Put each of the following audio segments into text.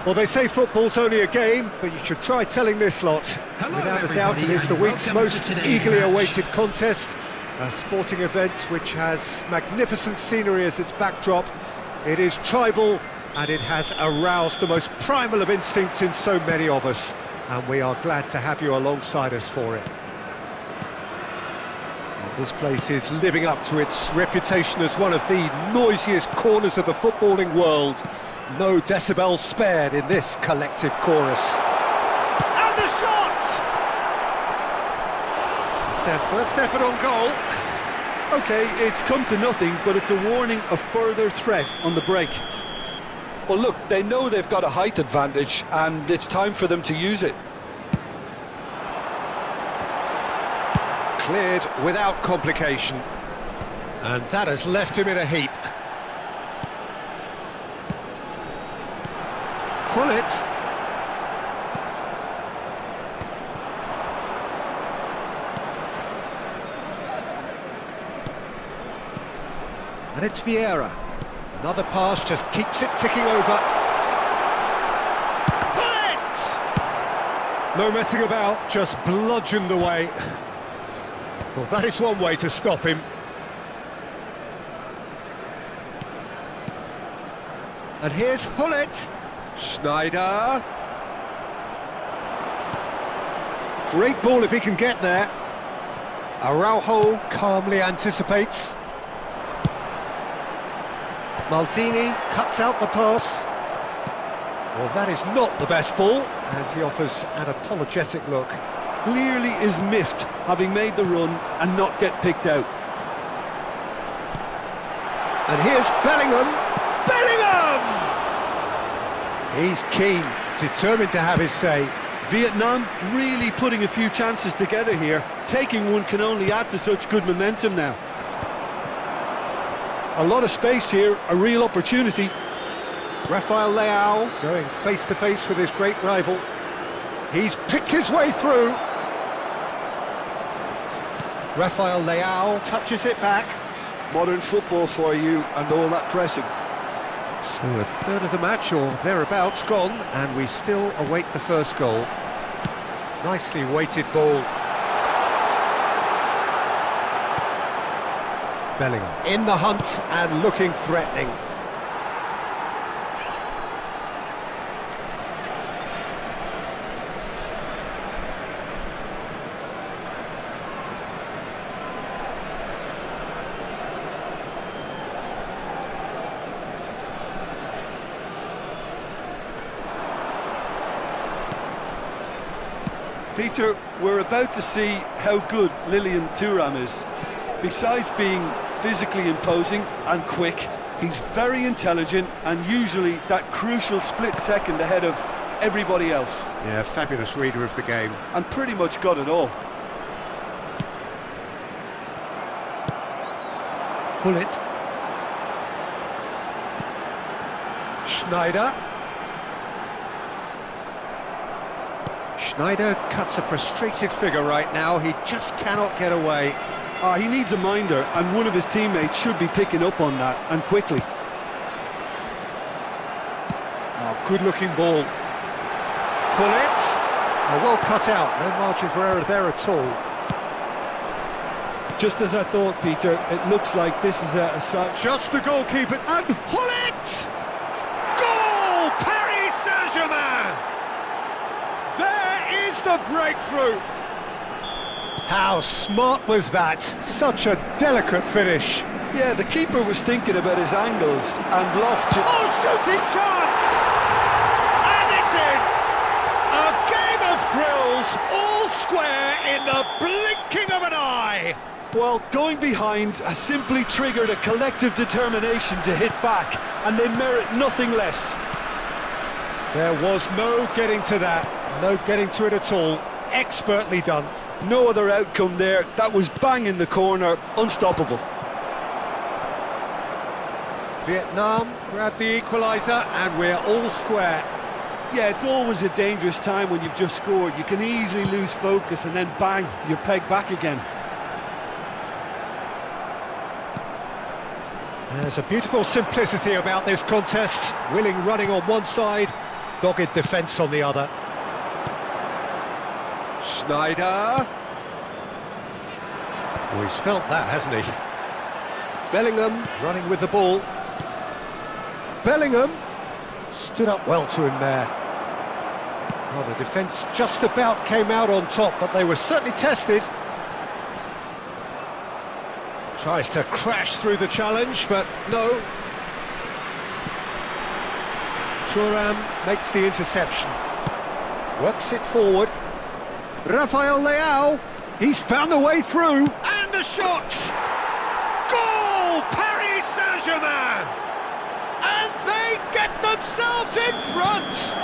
Well, they say football's only a game, but you should try telling this lot. Hello, Without a doubt, it is the week's most eagerly awaited contest. A sporting event which has magnificent scenery as its backdrop. It is tribal, and it has aroused the most primal of instincts in so many of us. And we are glad to have you alongside us for it. And this place is living up to its reputation as one of the noisiest corners of the footballing world. No decibels spared in this collective chorus. And the shot! It's their first effort on goal. OK, it's come to nothing, but it's a warning of further threat on the break. Well, look, they know they've got a height advantage, and it's time for them to use it. Cleared without complication. And that has left him in a heap. Pull it. And it's Vieira. Another pass just keeps it ticking over. Pull it! No messing about, just bludgeoned away. Well, that is one way to stop him. And here's Hullet. Schneider. Great ball if he can get there. Araujo calmly anticipates. Maldini cuts out the pass. Well, that is not the best ball, and he offers an apologetic look. Clearly is miffed, having made the run and not get picked out. And here's Bellingham. Bellingham! He's keen, determined to have his say. Vietnam really putting a few chances together here. Taking one can only add to such good momentum now. A lot of space here, a real opportunity. Rafael Leao going face-to-face with his great rival. He's picked his way through. Rafael Leao touches it back. Modern football for you, and all that pressing. So a third of the match, or thereabouts, gone, and we still await the first goal. Nicely weighted ball. Bellingham in the hunt and looking threatening. Peter, we're about to see how good Lilian Thuram is. Besides being physically imposing and quick, he's very intelligent and usually that crucial split second ahead of everybody else. Yeah, fabulous reader of the game. And pretty much got it all. Pull it. Schneider. Schneider cuts a frustrated figure right now. He just cannot get away. He needs a minder, and one of his teammates should be picking up on that, and quickly. Oh, good-looking ball. Pull it. Oh, well cut out. No margin for error there at all. Just as I thought, Peter, it looks like this is a side... Just the goalkeeper, and pull it! Goal! Paris Saint-Germain! There is the breakthrough! How smart was that? Such a delicate finish. Yeah, the keeper was thinking about his angles, and Loft just... Oh, shooting chance! And it's in! A game of thrills, all square in the blinking of an eye! Well, going behind has simply triggered a collective determination to hit back, and they merit nothing less. There was no getting to that, no getting to it at all. Expertly done. No other outcome there. That was bang in the corner, unstoppable. Vietnam grab the equaliser, and we're all square. Yeah, it's always a dangerous time when you've just scored. You can easily lose focus, and then bang, you're pegged back again. There's a beautiful simplicity about this contest. Willing running on one side, Dogged defence on the other. Schneider. Oh, he's felt that, hasn't he? Bellingham running with the ball. Bellingham stood up well to him there. Well, the defence just about came out on top, but they were certainly tested. Tries to crash through the challenge, but no. Thuram makes the interception. Works it forward. Rafael Leao, he's found a way through, and a shot! Goal! Paris Saint-Germain! And they get themselves in front!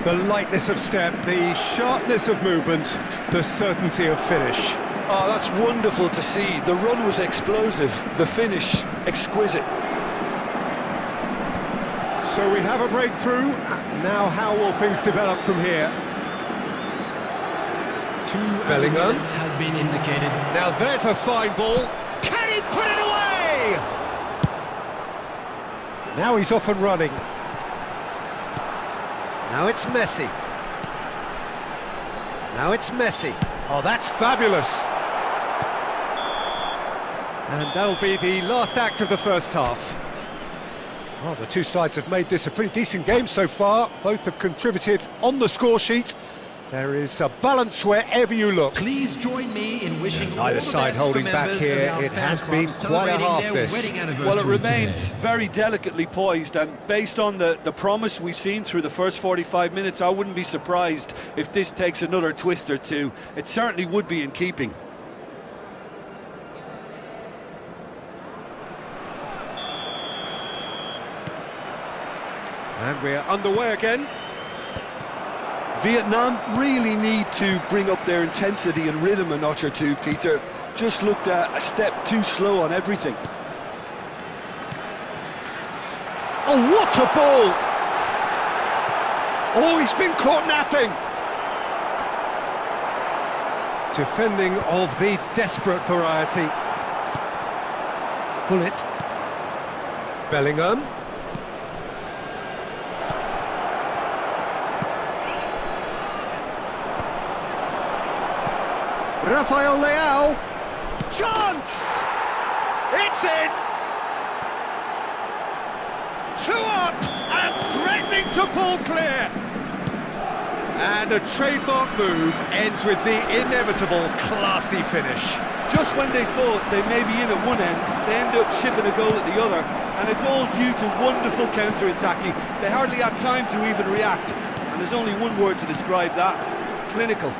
The lightness of step, the sharpness of movement, the certainty of finish. Oh, that's wonderful to see. The run was explosive, the finish exquisite. So we have a breakthrough. Now how will things develop from here? Bellingham has been indicated. Now there's a fine ball. Can he put it away? Now he's off and running. Now it's Messi. Now it's Messi. Oh, that's fabulous. And that'll be the last act of the first half. Well, the two sides have made this a pretty decent game so far. Both have contributed on the score sheet. There is a balance wherever you look. Please join me in wishing Neither side holding back here. It has been quite a half, this. Well, it remains very delicately poised, and based on the promise we've seen through the first 45 minutes, I wouldn't be surprised if this takes another twist or two. It certainly would be in keeping. And we're underway again. Vietnam really need to bring up their intensity and rhythm a notch or two, Peter. Just looked a step too slow on everything. Oh, what a ball! Oh, he's been caught napping. Defending of the desperate variety. Pull it. Bellingham. Rafael Leao, chance! It's in! 2 up and threatening to pull clear! And a trademark move ends with the inevitable classy finish. Just when they thought they may be in at one end, they end up shipping a goal at the other, and it's all due to wonderful counter-attacking. They hardly had time to even react, and there's only one word to describe that: clinical.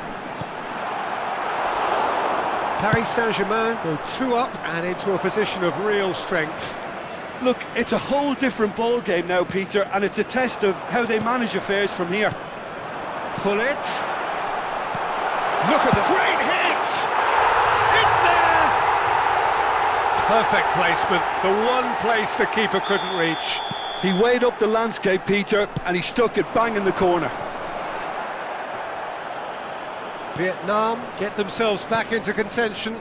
Paris Saint-Germain go 2 up and into a position of real strength. Look, it's a whole different ball game now, Peter, and it's a test of how they manage affairs from here. Pull it. Look at the great hit! It's there! Perfect placement, the one place the keeper couldn't reach. He weighed up the landscape, Peter, and he stuck it bang in the corner. Vietnam get themselves back into contention.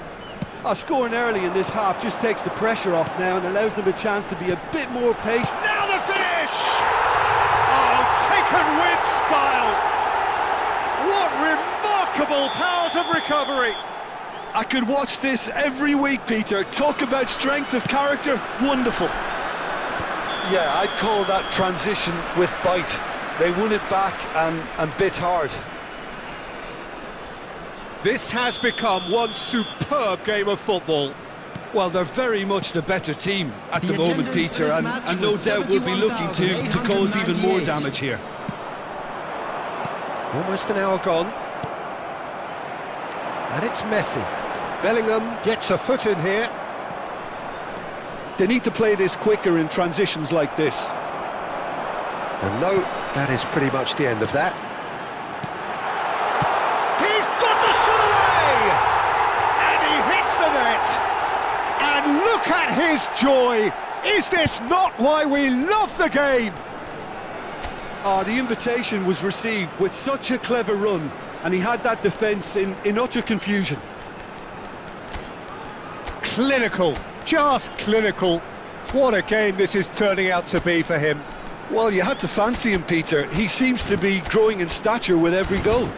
Scoring early in this half just takes the pressure off now and allows them a chance to be a bit more patient. Now the finish! Oh, taken with style! What remarkable powers of recovery! I could watch this every week, Peter. Talk about strength of character, wonderful. Yeah, I'd call that transition with bite. They won it back and bit hard. This has become one superb game of football. Well, they're very much the better team at the moment, Peter, and no doubt will be looking to cause even more damage here. Almost an hour gone. And it's Messi. Bellingham gets a foot in here. They need to play this quicker in transitions like this. And no, that is pretty much the end of that. And look at his joy! Is this not why we love the game? The invitation was received with such a clever run, and he had that defence in utter confusion. Clinical, just clinical. What a game this is turning out to be for him. Well, you had to fancy him, Peter. He seems to be growing in stature with every goal.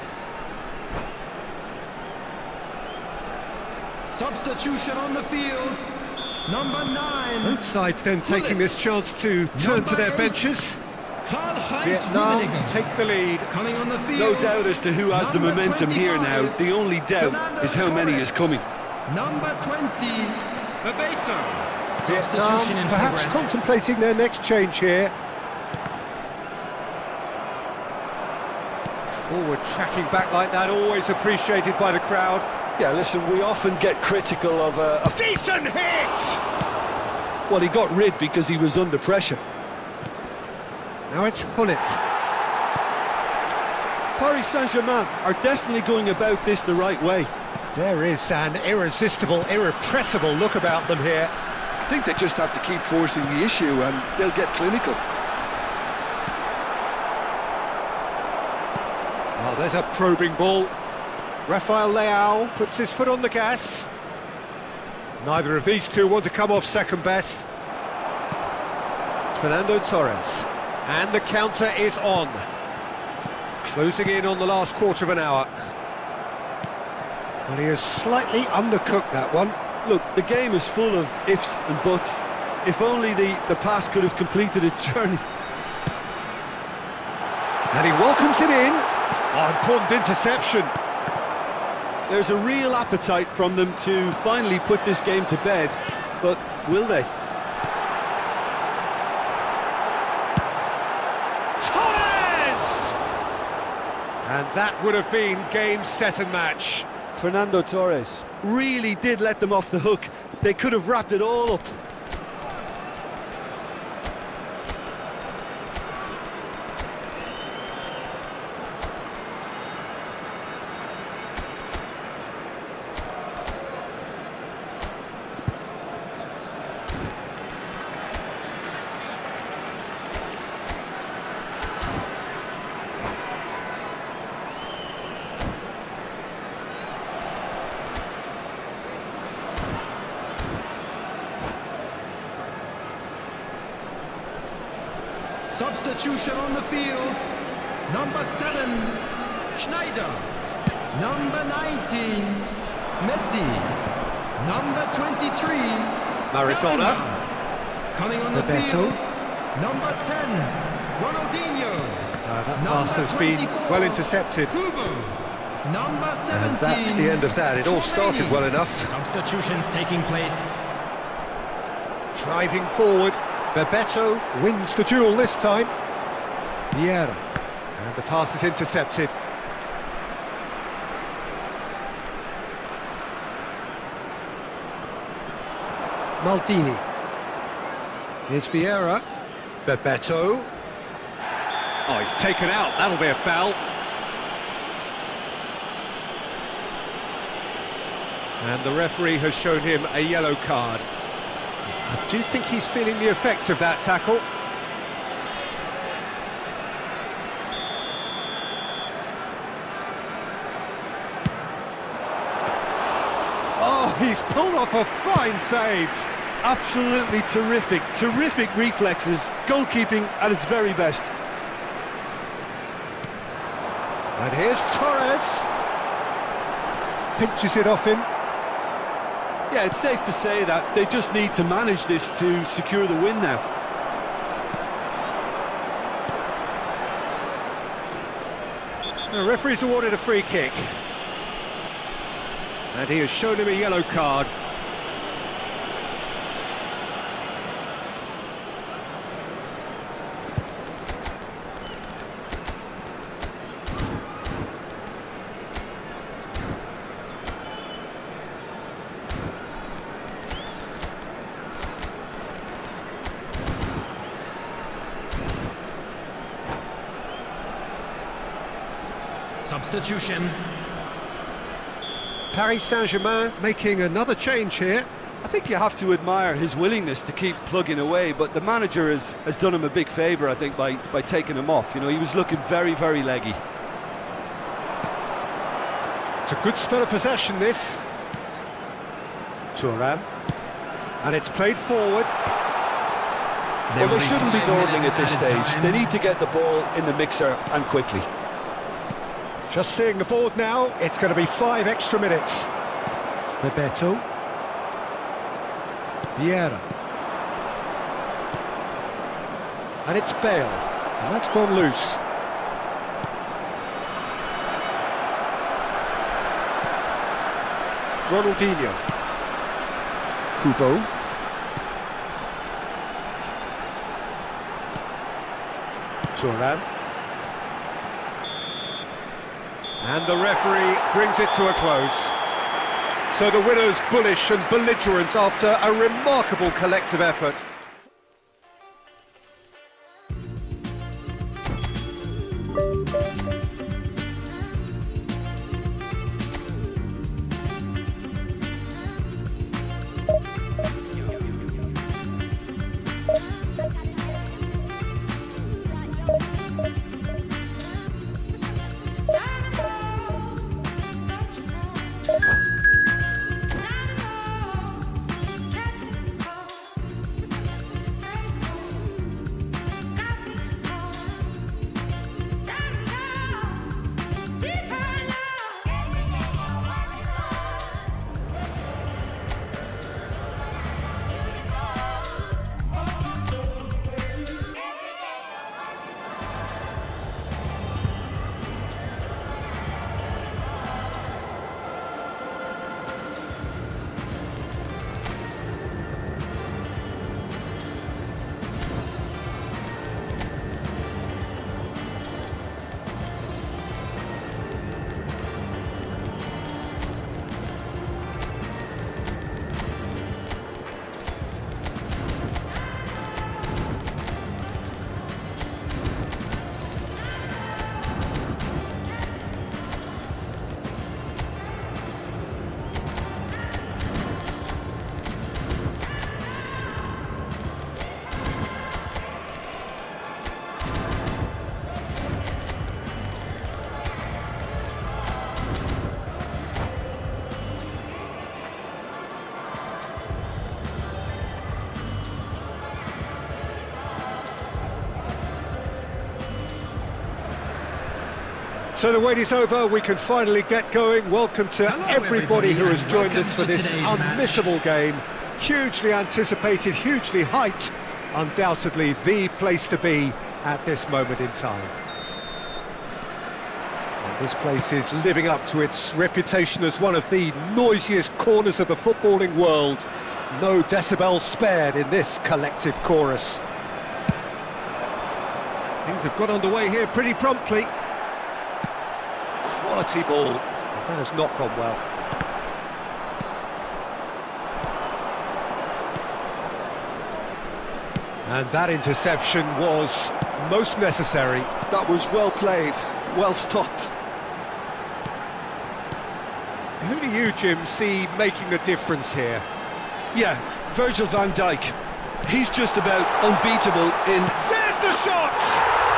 Substitution on the field. Number 9. Both sides then taking this chance to turn to their benches. Vietnam take the lead. Coming on the field. No doubt as to who has the momentum here now. The only doubt is how many is coming. Number 20. Bebeto. Vietnam perhaps contemplating their next change here. Forward tracking back like that, always appreciated by the crowd. Yeah, listen, we often get critical of a Decent hit! Well, he got rid because he was under pressure. Now it's Hullet. Paris Saint-Germain are definitely going about this the right way. There is an irresistible, irrepressible look about them here. I think they just have to keep forcing the issue and they'll get clinical. Oh, there's a probing ball. Rafael Leao puts his foot on the gas. Neither of these two want to come off second best. Fernando Torres. And the counter is on. Closing in on the last quarter of an hour. Well, he has slightly undercooked that one. Look, the game is full of ifs and buts. If only the pass could have completed its journey. And he welcomes it in. Oh, important interception. There's a real appetite from them to finally put this game to bed, but will they? Torres! And that would have been game, set and match. Fernando Torres really did let them off the hook. They could have wrapped it all up. Substitution on the field. Number 7, Schneider. Number 19, Messi. Number 23, Maradona. Coming on the Bebeto. field. Number 10, Ronaldinho. That pass has been well intercepted. Kubo. Number 17. And that's the end of that. It all started well enough. Substitutions taking place. Driving forward. Bebeto wins the duel this time. Vieira. And the pass is intercepted. Maldini. Here's Vieira. Bebeto. Oh, he's taken out. That'll be a foul. And the referee has shown him a yellow card. I do think he's feeling the effects of that tackle. Oh, he's pulled off a fine save. Absolutely terrific, terrific reflexes. Goalkeeping at its very best. And here's Torres. Pinches it off him. Yeah, it's safe to say that they just need to manage this to secure the win now. The referee's awarded a free kick. And he has shown him a yellow card. Substitution. Paris Saint-Germain making another change here. I think you have to admire his willingness to keep plugging away, but the manager has done him a big favour, I think, by taking him off. You know, he was looking very, very leggy. It's a good spell of possession, this. Thuram. And it's played forward. Well, they shouldn't be dawdling at this stage. They need to get the ball in the mixer and quickly. Just seeing the board now, it's going to be 5 extra minutes. Bebeto. Vieira. And it's Bale. And that's gone loose. Ronaldinho. Kubo. Thuram. And the referee brings it to a close. So the winners bullish and belligerent after a remarkable collective effort. So the wait is over, we can finally get going. Welcome to everybody who has joined us for this unmissable game. Hugely anticipated, hugely hyped, undoubtedly the place to be at this moment in time. And this place is living up to its reputation as one of the noisiest corners of the footballing world. No decibels spared in this collective chorus. Things have got underway here pretty promptly. Quality ball. That has not gone well. And that interception was most necessary. That was well played, well stopped. Who do you, Jim, see making the difference here? Yeah, Virgil van Dijk. He's just about unbeatable in... There's the shot!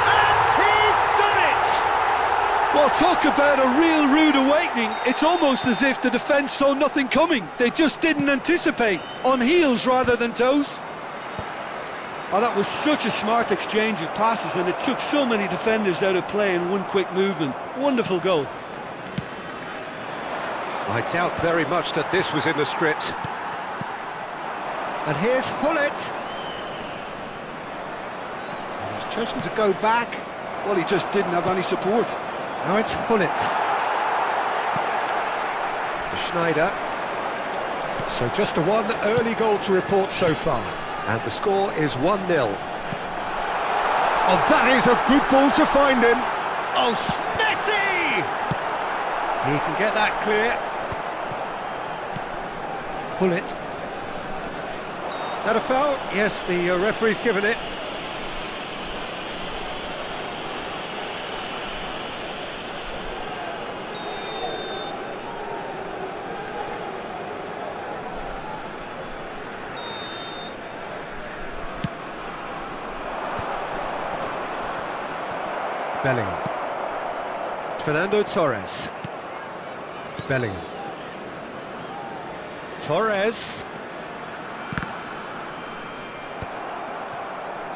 And he's done it! Well, talk about a real rude awakening. It's almost as if the defence saw nothing coming. They just didn't anticipate, on heels rather than toes. Oh, that was such a smart exchange of passes, and it took so many defenders out of play in one quick movement. Wonderful goal. I doubt very much that this was in the script. And here's Hullet. And he's chosen to go back. Well, he just didn't have any support. Now it's Hullet. Schneider. So just the one early goal to report so far. And the score is 1-0. Oh, that is a good ball to find him. Oh, Messi! He can get that clear. Hullet. That a foul? Yes, the referee's given it. Bellingham. Fernando Torres. Bellingham. Torres.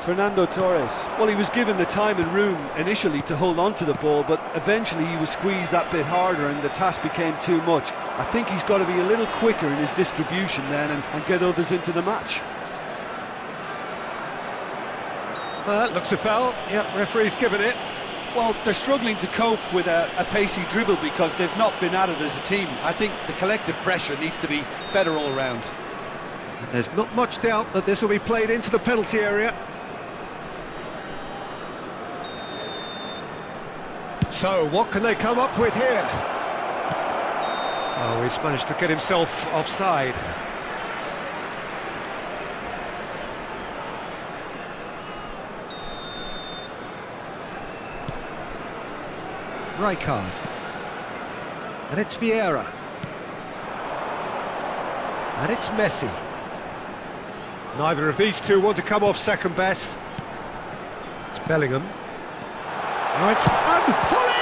Fernando Torres. Well, he was given the time and room initially to hold on to the ball, but eventually he was squeezed that bit harder and the task became too much. I think he's got to be a little quicker in his distribution then and get others into the match. That looks a foul. Yep, referee's given it. Well, they're struggling to cope with a pacey dribble because they've not been at it as a team. I think the collective pressure needs to be better all round. There's not much doubt that this will be played into the penalty area. So, what can they come up with here? Oh, he's managed to get himself offside. Rijkaard. And it's Vieira. And it's Messi. Neither of these two want to come off second best. It's Bellingham. Now it's Hullet!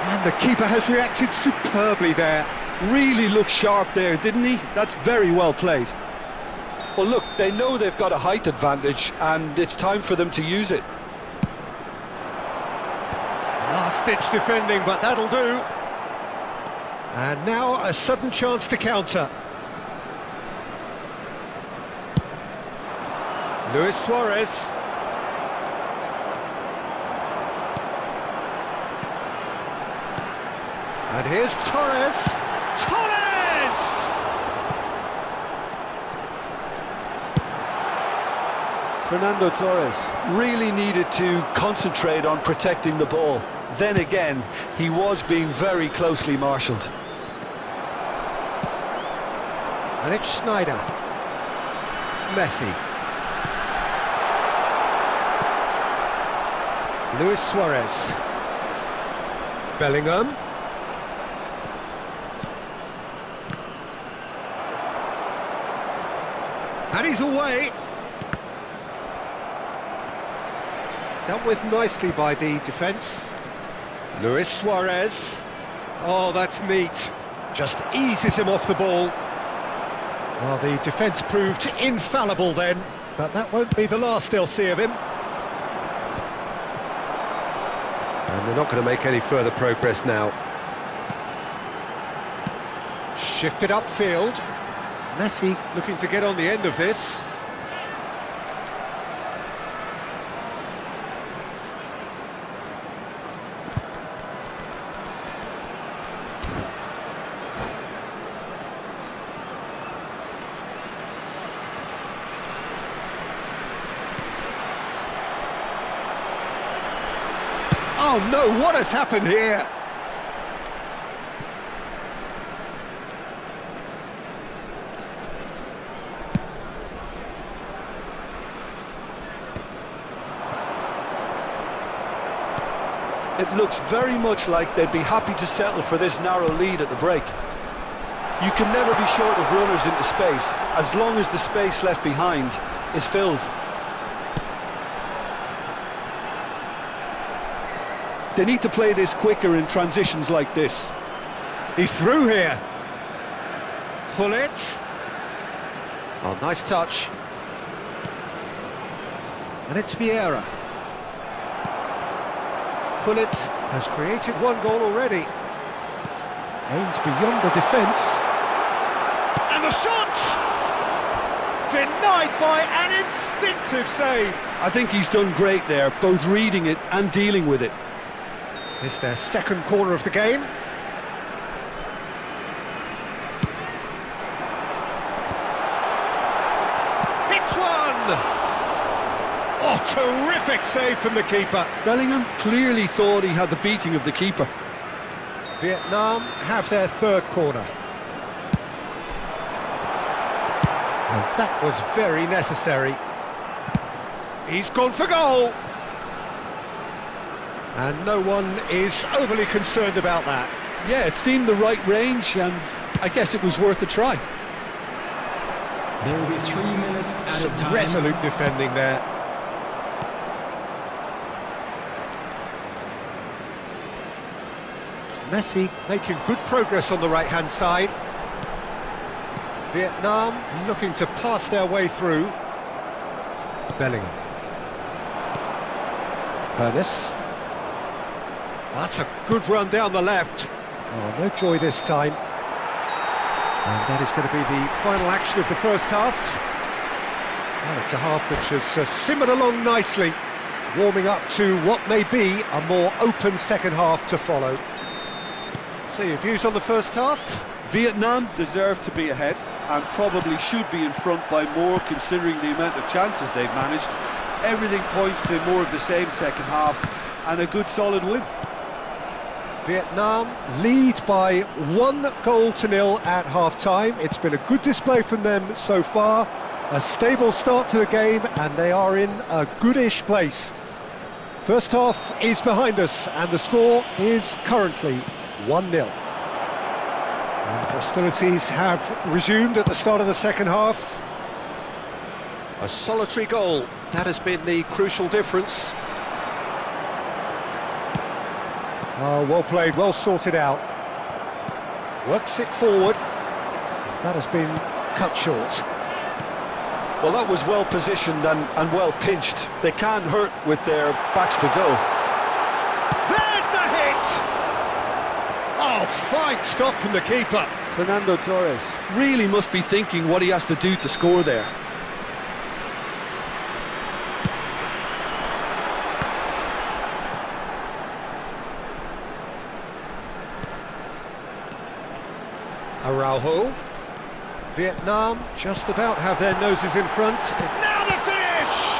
And the keeper has reacted superbly there. Really looked sharp there, didn't he? That's very well played. Well, look, they know they've got a height advantage, and it's time for them to use it. Last-ditch defending, but that'll do. And now a sudden chance to counter. Luis Suarez. And here's Torres. Torres! Fernando Torres really needed to concentrate on protecting the ball. Then again, he was being very closely marshalled. And it's Schneider. Messi. Luis Suarez. Bellingham. And he's away. Dealt with nicely by the defence. Luis Suarez. Oh, that's neat. Just eases him off the ball. Well, the defence proved infallible then, but that won't be the last they'll see of him. And they're not going to make any further progress now. Shifted upfield. Messi looking to get on the end of this. Oh no, what has happened here? It looks very much like they'd be happy to settle for this narrow lead at the break. You can never be short of runners into space, as long as the space left behind is filled. They need to play this quicker in transitions like this. He's through here. Hullet. Oh, nice touch. And it's Vieira. Hullet has created one goal already. Aimed beyond the defence. And the shot! Denied by an instinctive save. I think he's done great there, both reading it and dealing with it. It's their second corner of the game. Hits one! Oh, terrific save from the keeper. Bellingham clearly thought he had the beating of the keeper. Vietnam have their third corner. And that was very necessary. He's gone for goal. And no one is overly concerned about that. Yeah, it seemed the right range, and I guess it was worth a try. There will be 3 minutes at Some a time. resolute defending there. Messi making good progress on the right-hand side. Vietnam looking to pass their way through. Bellingham. Pernis. That's a good run down the left. Oh, no joy this time. And that is going to be the final action of the first half. Well, it's a half which has simmered along nicely, warming up to what may be a more open second half to follow. So your views on the first half? Vietnam deserve to be ahead and probably should be in front by more, considering the amount of chances they've managed. Everything points to more of the same second half and a good solid win. Vietnam lead by 1-0 at half-time. It's been a good display from them so far, a stable start to the game, and they are in a goodish place. First half is behind us, and the score is currently 1-0. And hostilities have resumed at the start of the second half. A solitary goal, that has been the crucial difference. Oh, well played, well sorted out. Works it forward. That has been cut short. Well, that was well positioned and well pinched. They can't hurt with their backs to go. There's the hit! Oh, fine stop from the keeper. Fernando Torres. Really must be thinking what he has to do to score there. Araujo. Vietnam just about have their noses in front. Now the finish!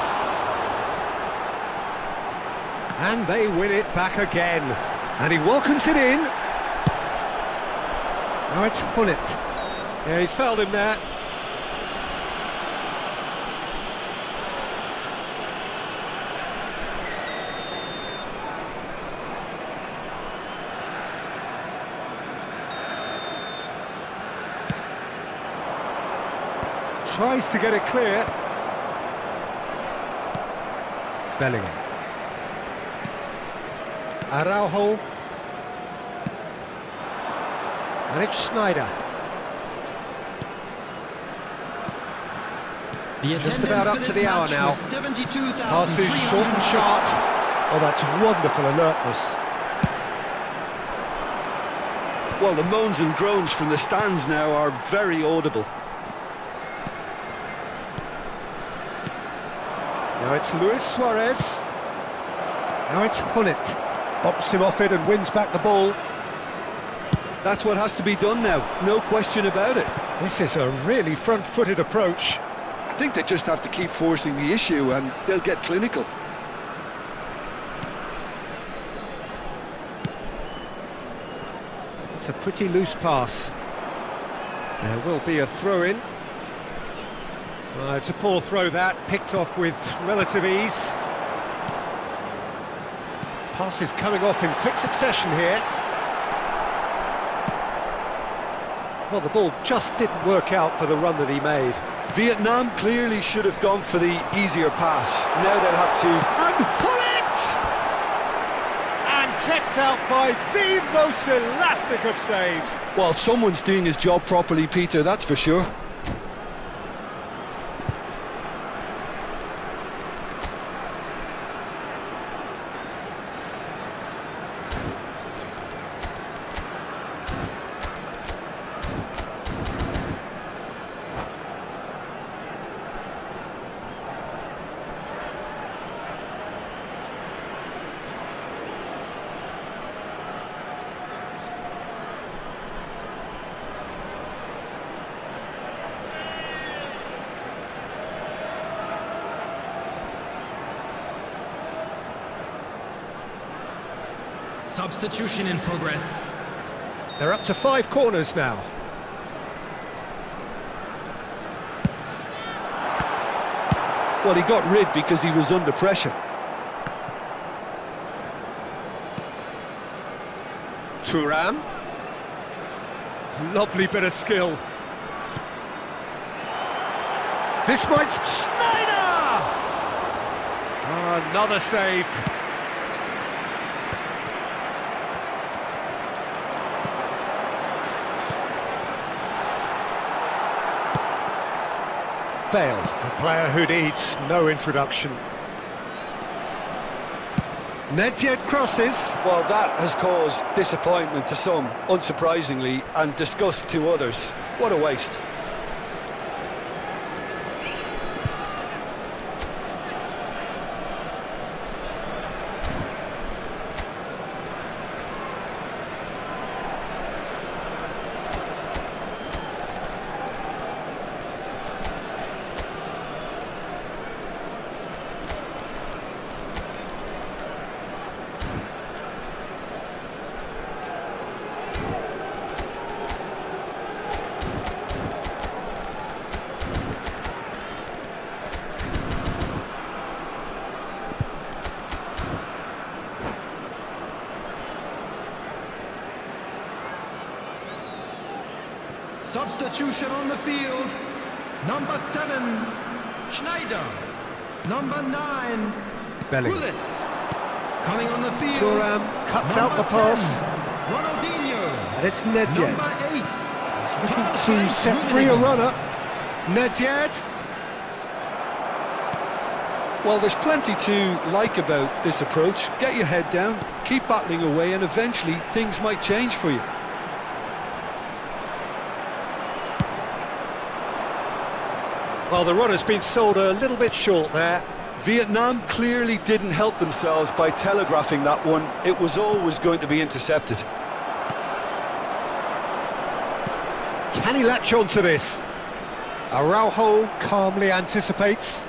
And they win it back again. And he welcomes it in. Now it's Hullet. Yeah, he's fouled him there. Tries to get it clear. Bellingham. Araujo. And it's Schneider. Just about up to the hour now. Passes short and sharp. Oh, that's wonderful alertness. Well, the moans and groans from the stands now are very audible. Now it's Luis Suarez. Now it's Hullet. Bops him off it and wins back the ball. That's what has to be done now, no question about it. This is a really front-footed approach. I think they just have to keep forcing the issue and they'll get clinical. It's a pretty loose pass. There will be a throw-in. It's a poor throw that, picked off with relative ease. Passes coming off in quick succession here. Well, the ball just didn't work out for the run that he made. Vietnam clearly should have gone for the easier pass. Now they'll have to... And Hullet! And kept out by the most elastic of saves. Well, someone's doing his job properly, Peter, that's for sure. Substitution in progress. They're up to 5 corners now. Well, he got rid because he was under pressure. Thuram. Lovely bit of skill. This might... Schneider! Oh, another save. Bale, a player who needs no introduction. Nedved crosses. Well, that has caused disappointment to some, unsurprisingly, and disgust to others. What a waste. Substitution on the field. Number 7, Schneider. Number 9, Belling. Gullit. Coming on the field. Thuram cuts number out the pass. 10, Ronaldinho. And it's Nedved. Number 8. He's looking to set free a runner. Nedved. Well, there's plenty to like about this approach. Get your head down, keep battling away, and eventually things might change for you. Well, the run has been sold a little bit short there. Vietnam clearly didn't help themselves by telegraphing that one. It was always going to be intercepted. Can he latch on to this? Araujo calmly anticipates.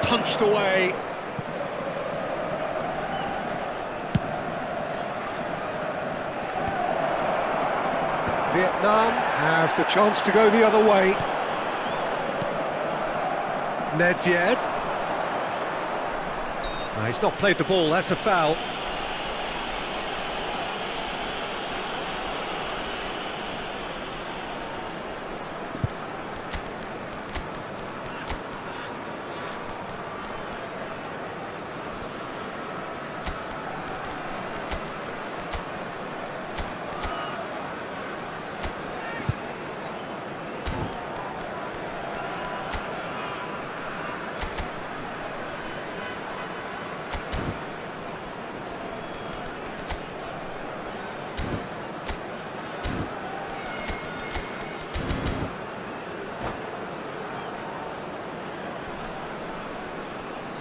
Punched away. Vietnam have the chance to go the other way. Nedved. No, he's not played the ball, that's a foul.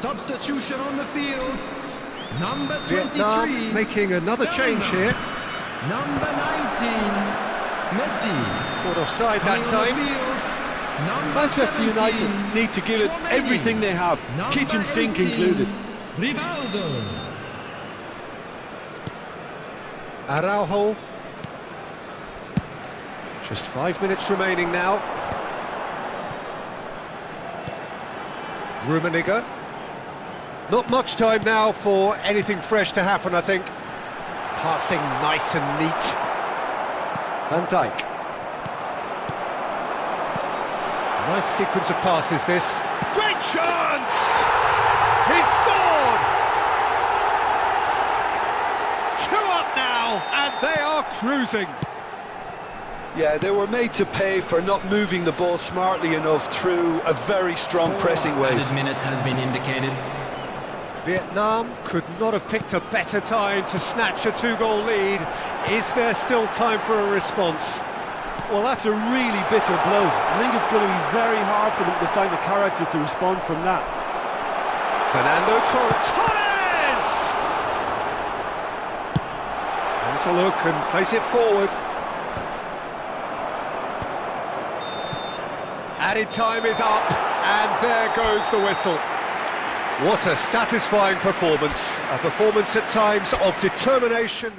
Substitution on the field. Number 23. Vietnam making another change here. Number 19, Messi. Caught offside that Coming on time. the field, number Manchester 17, United need to give it Chouameni. everything they have, Number kitchen sink 18, included. Rivaldo. Araujo. Just 5 minutes remaining now. Rummenigge. Not much time now for anything fresh to happen, I think. Passing nice and neat. Van Dijk. Nice sequence of passes, this. Great chance! He scored! 2 up now, and they are cruising. Yeah, they were made to pay for not moving the ball smartly enough through a very strong pressing wave. Added minute has been indicated. Vietnam could not have picked a better time to snatch a 2-goal lead. Is there still time for a response? Well, that's a really bitter blow. I think it's going to be very hard for them to find the character to respond from that. Fernando Torres! Has a look and plays it forward. Added time is up, and there goes the whistle. What a satisfying performance. A performance at times of determination.